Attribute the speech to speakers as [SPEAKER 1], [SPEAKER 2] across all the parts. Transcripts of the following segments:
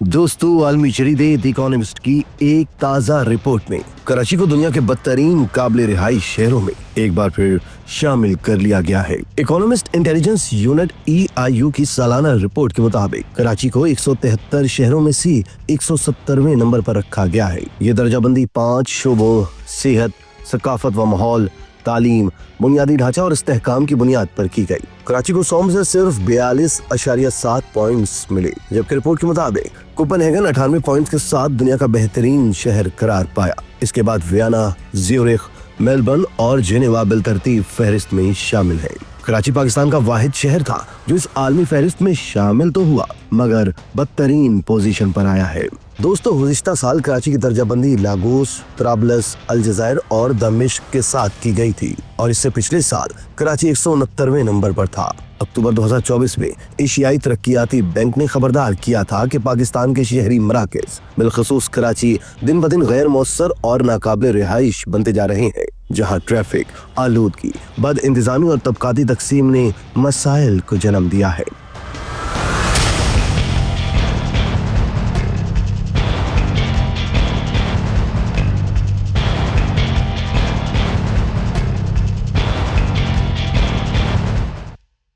[SPEAKER 1] दोस्तों, आलमी जरीदे the economist की एक ताज़ा रिपोर्ट में कराची को दुनिया के बदतरीन काबिल रिहाइश शहरों में एक बार फिर शामिल कर लिया गया है। इकोनॉमिस्ट इंटेलिजेंस यूनिट EIU की सालाना रिपोर्ट के मुताबिक कराची को 173 शहरों में से 170वें नंबर पर रखा गया है। ये दर्जाबंदी 5 शोबों सेहत, सकाफत व माहौल, तालीम, बुनियादी ढांचा और इस्तेहकाम की बुनियाद पर की गई। कराची को 100 में से सिर्फ 42.7 पॉइंट्स मिले, जबकि रिपोर्ट के मुताबिक कोपेनहेगन 98 पॉइंट्स के साथ दुनिया का बेहतरीन शहर करार पाया। इसके बाद वियना, ज्यूरिख, मेलबर्न और जेनेवा बिलतरतीब फहरिस्त में शामिल है। कराची पाकिस्तान का वाहिद शहर था जो इस आलमी फहरिस्त में शामिल तो हुआ मगर बदतरीन पोजीशन पर आया है। दोस्तों, गुज़िश्ता साल कराची की दर्जाबंदी लागोस, तराबलस, अलजज़ायर और दमिश्क के साथ की गई थी और इससे पिछले साल कराची 169वें नंबर पर था। अक्टूबर 2024 में एशियाई तरक्कियाती बैंक ने खबरदार किया था कि पाकिस्तान के शहरी मराकज़ बिलखसूस कराची दिन ब दिन गैर मौसर और नाकाबिल रिहाइश बनते जा रहे हैं, जहां ट्रैफिक, आलूदगी, बद इंतज़ामी और तबकाती तकसीम ने मसाइल को जन्म दिया है।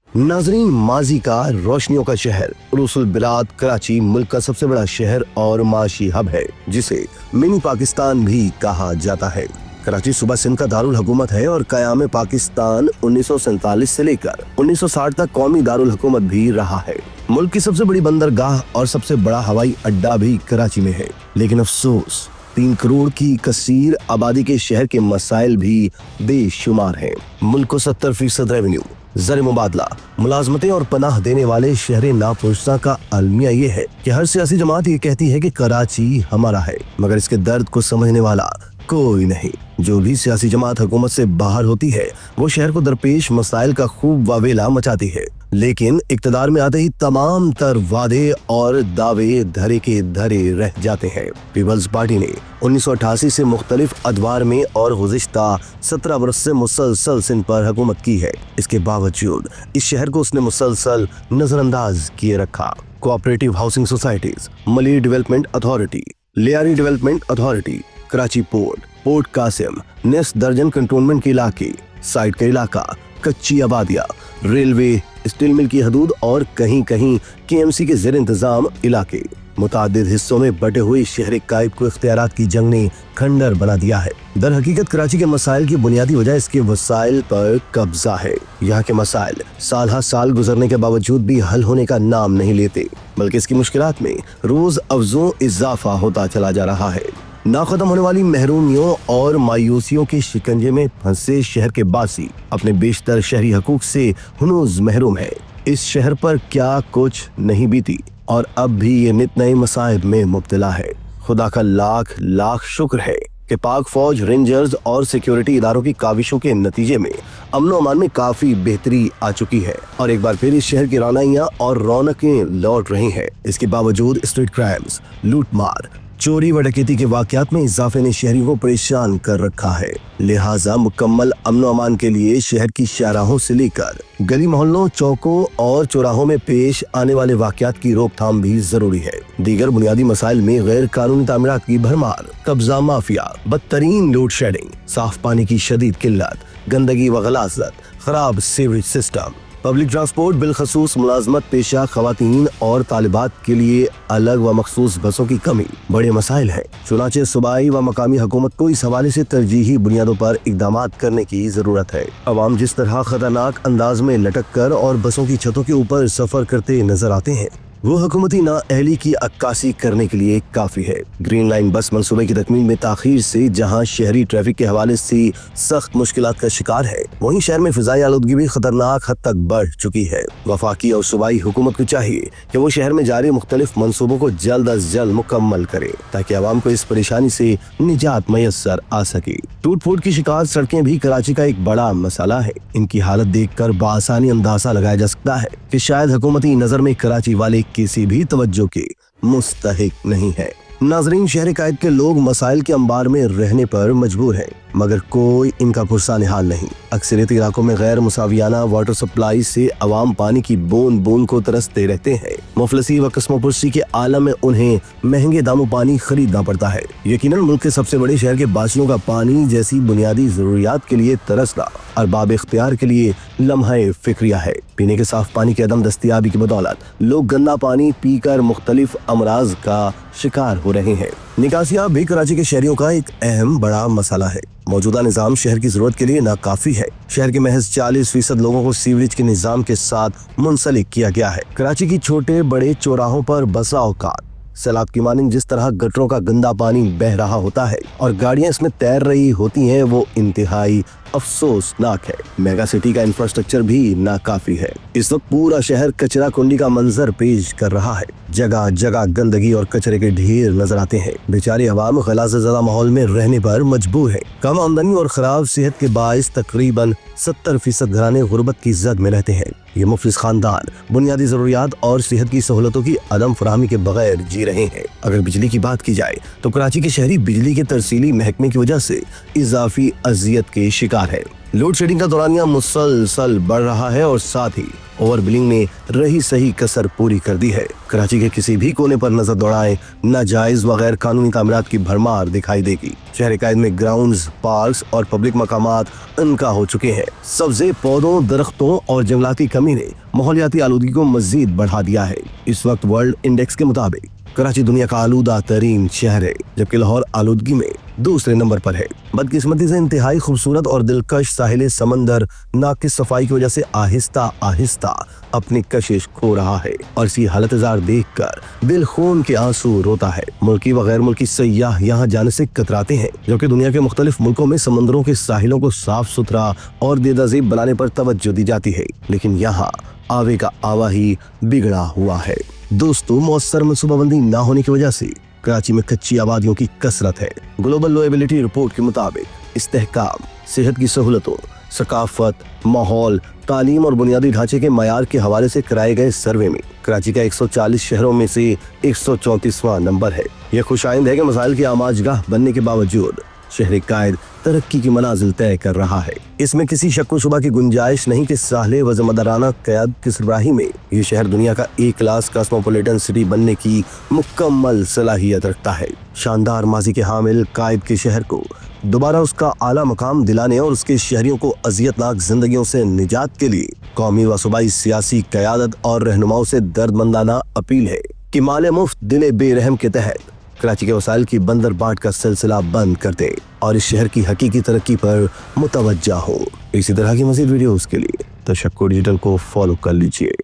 [SPEAKER 1] नाजरीन, माजी का रोशनियों का शहर रुसुल बिलाद कराची मुल्क का सबसे बड़ा शहर और माशी हब है, जिसे मिनी पाकिस्तान भी कहा जाता है। कराची सूबा सिंध का दारुल हुकूमत है और क़याम पाकिस्तान 1947 से लेकर 1960 तक कौमी दारुल हुकूमत भी रहा है। मुल्क की सबसे बड़ी बंदरगाह और सबसे बड़ा हवाई अड्डा भी कराची में है, लेकिन अफसोस 3 करोड़ की कसीर आबादी के शहर के मसाइल भी बेशुमार हैं। मुल्क को 70% रेवेन्यू, ज़र मुबादला, मुलाजमतें और पनाह देने वाले शहर नापुरसा का अलमिया ये है कि हर सियासी जमात ये कहती है कि कराची हमारा है, मगर इसके दर्द को समझने वाला कोई नहीं। जो भी सियासी जमात हुकूमत से बाहर होती है वो शहर को दरपेश मसाइल का खूब वावेला मचाती है, लेकिन इक्तदार में आते ही तमाम तर वादे और दावे धरे के धरे रह जाते हैं। पीपल्स पार्टी ने 1988 से मुख्तलिफ अदवार में और गुज़िश्ता 17 बरस से मुसलसल सिंध पर हुकूमत की है। इसके बावजूद इस शहर को उसने मुसलसल नजरअंदाज किए रखा। Cooperative housing societies, Malir development authority, Lyari development authority, Karachi Port Qasim, नेस दर्जन कंटोनमेंट के इलाके, साइड का इलाका, कच्ची आबादियाँ, रेलवे, स्टील मिल की हदूद और कहीं कहीं KMC के ज़ेर इंतजाम इलाके, मुतादिद हिस्सों में बटे हुए शहर कायब को इख्तियारात की जंग ने खंडर बना दिया है। दर हकीकत कराची के मसाइल की बुनियादी वजह इसके वसाइल पर कब्जा है। यहाँ के मसाइल साल हर साल गुजरने के बावजूद भी हल होने का नाम नहीं लेते, बल्कि इसकी मुश्किलात में रोज अफजों इजाफा होता चला जा रहा है। ना खत्म होने वाली महरूमियों और मायूसियों के शिकंजे में फंसे शहर के बासी अपने बेशतर शहरी हकूक से हुनूज महरूम है। इस शहर पर क्या कुछ नहीं बीती और अब भी ये नित नए मसाइब में मुब्तला है। खुदा का लाख लाख शुक्र है कि पाक फौज, रेंजर्स और सिक्योरिटी इदारों की काविशों के नतीजे में अमन व अमान में काफी बेहतरी आ चुकी है और एक बार फिर इस शहर की रानाइयां और रौनकें लौट रही हैं। इसके बावजूद स्ट्रीट क्राइम्स, लूटमार, चोरी व डकैती के वाकयात में इजाफे ने शहरियों को परेशान कर रखा है। लिहाजा मुकम्मल अमन व अमान के लिए शहर की शाहराहों से लेकर गली मोहल्लों, चौकों और चौराहों में पेश आने वाले वाकयात की रोकथाम भी जरूरी है। दीगर बुनियादी मसाइल में गैर कानूनी तामीरात की भरमार, कब्जा माफिया, बदतरीन लोड शेडिंग, साफ पानी की शदीद किल्लत, गंदगी व गलाजत, खराब सीवरेज सिस्टम, पब्लिक ट्रांसपोर्ट बिलखसूस मुलाजमत पेशा खवातीन और तालिबात के लिए अलग व मखसूस बसों की कमी बड़े मसाइल हैं। चुनाचे सूबाई व मकामी हुकूमत को इस हवाले से तरजीही बुनियादों पर इकदामात करने की जरूरत है। अवाम जिस तरह खतरनाक अंदाज में लटक कर और बसों की छतों के ऊपर सफर करते नजर आते हैं वो हुकूमती नाअहली की अक्कासी करने के लिए काफी है। ग्रीन लाइन बस मंसूबे की तकमील में ताखीर से जहां शहरी ट्रैफिक के हवाले से सख्त मुश्किलात का शिकार है, वहीं शहर में फिजाई आलूदगी भी खतरनाक हद तक बढ़ चुकी है। वफाकी और सूबाई हुकूमत को चाहिए कि वो शहर में जारी मुख्तलिफ मंसूबों को जल्द अज जल्द मुकम्मल करे ताकि आवाम को इस परेशानी से निजात मयसर आ सके। टूट फूट की शिकार सड़कें भी कराची का एक बड़ा मसला है। इनकी हालत देख कर बासानी अंदाजा लगाया जा सकता है कि शायद हुकूमती नजर में कराची वाले किसी भी तवज्जो के मुस्तहिक नहीं है। नाजरीन, शहर कायद के लोग मसाइल के अंबार में रहने पर मजबूर हैं, मगर कोई इनका पुरसान हाल नहीं। अक्सरियत इलाकों में गैर मुसावियाना वाटर सप्लाई से अवाम पानी की बूंद बूंद को तरसते रहते हैं। मुफलसी व कस्मोपुरसी के आलम में उन्हें महंगे दामों पानी खरीदना पड़ता है। यकीनन मुल्क के सबसे बड़े शहर के बाशियों का पानी जैसी बुनियादी जरूरियात के लिए तरसना अरबाब इख्तियार के लिए लम्हे फिक्रिया है। पीने के साफ पानी की अदम दस्तयाबी की बदौलत लोग गंदा पानी पीकर मुख्तलिफ अमराज का शिकार हो रहे हैं। निकासियाब भी कराची के शहरियों का एक अहम बड़ा मसला है। मौजूदा निजाम शहर की जरूरत के लिए नाकाफी है। शहर के महज 40% लोगों को सीवरेज के निजाम के साथ मुंसलिक किया गया है। कराची की छोटे बड़े चौराहों पर बसा औकात सैलाब की मानिंद जिस तरह गटरों का गंदा पानी बह रहा होता है और गाड़ियां इसमें तैर रही होती हैं, वो इंतहाई अफसोसनाक है। मेगा सिटी का इंफ्रास्ट्रक्चर भी नाकाफी है। इस वक्त पूरा शहर कचरा कुंडी का मंजर पेश कर रहा है। जगह जगह गंदगी और कचरे के ढेर नजर आते हैं। बेचारी अवाम गलाज़त ज़दा माहौल में रहने पर मजबूर है। कम आमदनी और खराब सेहत के बाइस तकरीबन 70% घराने गुर्बत की जद में रहते हैं। ये मुफ्लिस खानदान बुनियादी जरूरियात और सेहत की सहूलतों की अदम फराहमी के बगैर जी रहे हैं। अगर बिजली की बात की जाए तो कराची के शहरी बिजली के तरसीली महकमे की वजह से इजाफी अजियत के शिकार है। लोड शेडिंग का दौरानिया मुसलसल बढ़ रहा है और साथ ही ओवर बिलिंग ने रही सही कसर पूरी कर दी है। कराची के किसी भी कोने पर नजर दौड़ाएं, नाजायज व गैर कानूनी तामीरात की भरमार दिखाई देगी। शहर कायद में ग्राउंड्स, पार्क्स और पब्लिक मकामात इनका हो चुके हैं। सब्जे, पौधों, दरख्तों और जंगलाती कमी ने माहौलियाती आलूदगी को मजीद बढ़ा दिया है। इस वक्त वर्ल्ड इंडेक्स के मुताबिक कराची दुनिया का आलूदा तरीन शहर है, जबकि लाहौर आलूदगी में दूसरे नंबर पर है। बदकिस्मती से इंतहाई खूबसूरत और दिलकश साहिल समंदर नाकिस सफाई की वजह से आहिस्ता आहिस्ता अपनी कशिश खो रहा है और इसी हालत जार देख कर दिल खून के आंसू रोता है। मुल्की व गैर मुल्की सयाह यहाँ जाने से कतराते हैं, जो कि दुनिया के मुख्तलिफ मुल्कों में समंदरों के साहिलों को साफ सुथरा और देदाज़ेब बनाने पर तवज्जो दी जाती है, लेकिन यहाँ आवे का आवा ही बिगड़ा हुआ है। दोस्तों, मौसर मनसूबाबंदी ना होने की वजह से कराची में कच्ची आबादियों की कसरत है। ग्लोबल लोएबिलिटी रिपोर्ट के मुताबिक इस्तेहकाम, सेहत की सहूलतों, सकाफत, माहौल, तालीम और बुनियादी ढांचे के मयार के हवाले से कराए गए सर्वे में कराची का 140 शहरों में से 134वां नंबर है। यह खुशाइंद है कि मसाइल की आमाजगाह बनने के बावजूद शहर कायद तरक्की की मनाजिल तय कर रहा है। इसमें किसी शक व शुबा की गुंजाइश नहीं कि साले व ज़िम्मेदाराना क़यादत की सरबराही में ये शहर दुनिया का एक क्लास कॉस्मोपॉलिटन सिटी बनने की मुकम्मल सलाहियत रखता है। शानदार माजी के हामिल कायद के शहर को दोबारा उसका आला मकाम दिलाने और उसके शहरियों को अजियतनाक जिंदगियों से निजात के लिए कौमी व सूबाई सियासी क़यादत और रहनुमाओं से दर्दमंदाना अपील है कि माले मुफ्त दिले बेरहम के तहत कराची के वसाइल की बंदर बाट का सिलसिला बंद कर दे और इस शहर की हकीकी तरक्की पर मुतवज्जा हो। इसी तरह की मज़ीद वीडियोस के लिए तशक्कुर डिजिटल को फॉलो कर लीजिए।